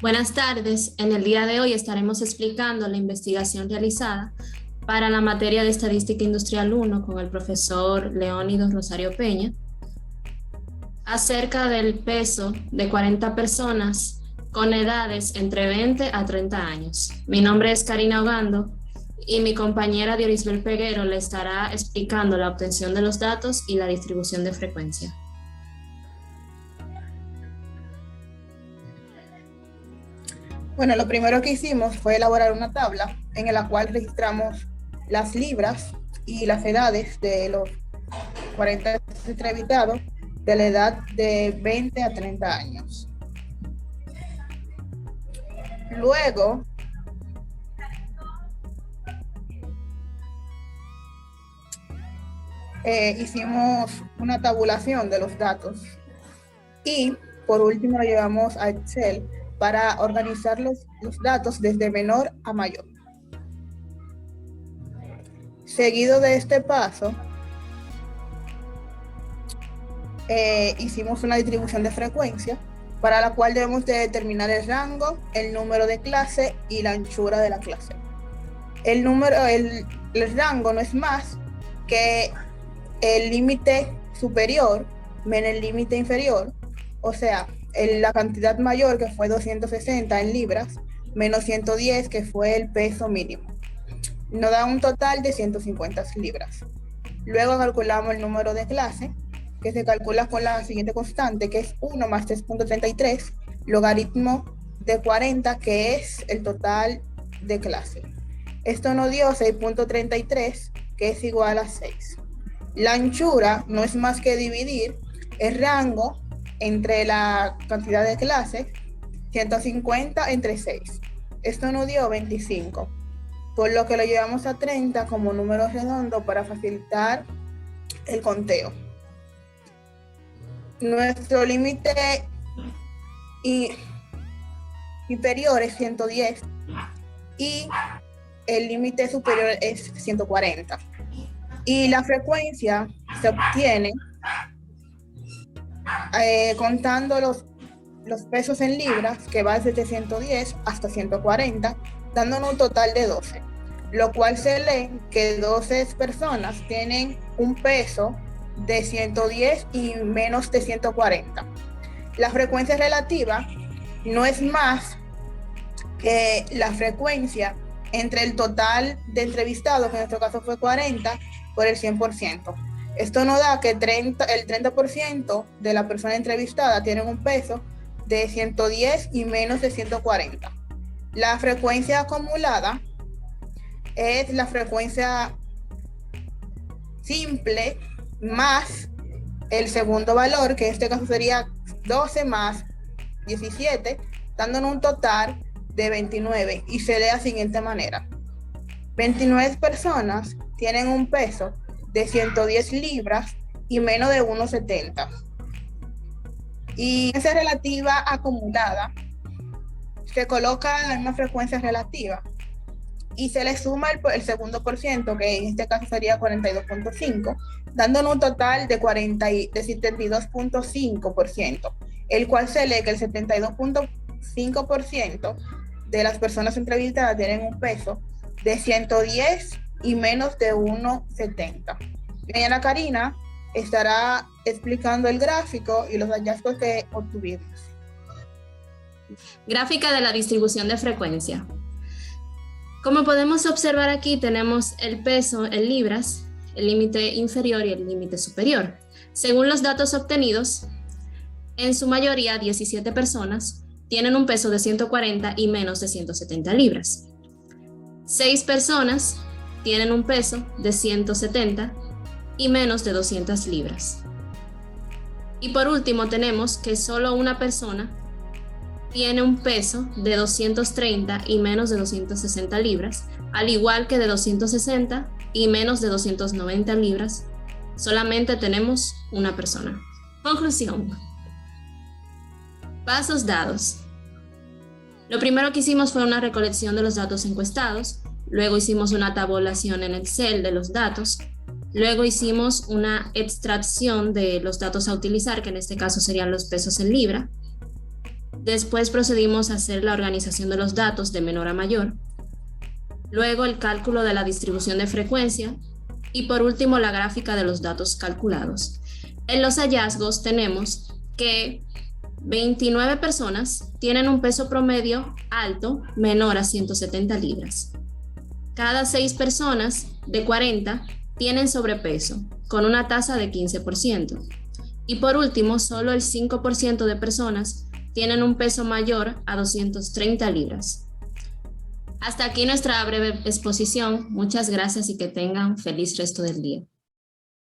Buenas tardes. En el día de hoy estaremos explicando la investigación realizada para la materia de Estadística Industrial 1 con el profesor Leónido Rosario Peña acerca del peso de 40 personas con edades entre 20 a 30 años. Mi nombre es Karina Ogando y mi compañera Diorisbel Peguero le estará explicando la obtención de los datos y la distribución de frecuencia. Bueno, lo primero que hicimos fue elaborar una tabla en la cual registramos las libras y las edades de los 40 entrevistados de la edad de 20 a 30 años. Luego, hicimos una tabulación de los datos y por último lo llevamos a Excel para organizar los datos desde menor a mayor. Seguido de este paso, hicimos una distribución de frecuencia para la cual debemos de determinar el rango, el número de clase y la anchura de la clase. El rango no es más que el límite superior menos el límite inferior, o sea, la cantidad mayor, que fue 260 en libras, menos 110, que fue el peso mínimo. Nos da un total de 150 libras. Luego calculamos el número de clase, que se calcula con la siguiente constante, que es 1 más 3.33, logaritmo de 40, que es el total de clase. Esto nos dio 6.33, que es igual a 6. La anchura no es más que dividir el rango entre la cantidad de clase, 150 entre 6. Esto nos dio 25, por lo que lo llevamos a 30 como número redondo para facilitar el conteo. Nuestro límite inferior es 110 y el límite superior es 140. Y la frecuencia se obtiene contando los pesos en libras, que va desde 110 hasta 140, dándonos un total de 12, lo cual se lee que 12 personas tienen un peso de 110 y menos de 140. La frecuencia relativa no es más que la frecuencia entre el total de entrevistados, que en nuestro caso fue 40, por el 100%. Esto nos da que el 30% de la persona entrevistada tienen un peso de 110 y menos de 140. La frecuencia acumulada es la frecuencia simple más el segundo valor, que en este caso sería 12 más 17, dándonos un total de 29, y se lee de la siguiente manera. 29 personas tienen un peso de 110 libras y menos de 1,70. Y esa relativa acumulada se coloca en la misma frecuencia relativa y se le suma el segundo por ciento, que en este caso sería 42.5, dándonos un total de 72.5%, el cual se lee que el 72.5% de las personas entrevistadas tienen un peso de 110 y menos de 1,70. Mañana Karina estará explicando el gráfico y los hallazgos que obtuvimos. Gráfica de la distribución de frecuencia. Como podemos observar aquí, tenemos el peso en libras, el límite inferior y el límite superior. Según los datos obtenidos, en su mayoría 17 personas tienen un peso de 140 y menos de 170 libras. 6 personas tienen un peso de 170 y menos de 200 libras. Y por último tenemos que solo una persona tiene un peso de 230 y menos de 260 libras, al igual que de 260 y menos de 290 libras. Solamente tenemos una persona. Conclusión. Pasos dados. Lo primero que hicimos fue una recolección de los datos encuestados. Luego hicimos una tabulación en Excel de los datos. Luego hicimos una extracción de los datos a utilizar, que en este caso serían los pesos en libra. Después procedimos a hacer la organización de los datos de menor a mayor. Luego el cálculo de la distribución de frecuencia. Y por último la gráfica de los datos calculados. En los hallazgos tenemos que 29 personas tienen un peso promedio alto menor a 170 libras. Cada 6 personas de 40 tienen sobrepeso, con una tasa de 15%. Y por último, solo el 5% de personas tienen un peso mayor a 230 libras. Hasta aquí nuestra breve exposición. Muchas gracias y que tengan feliz resto del día.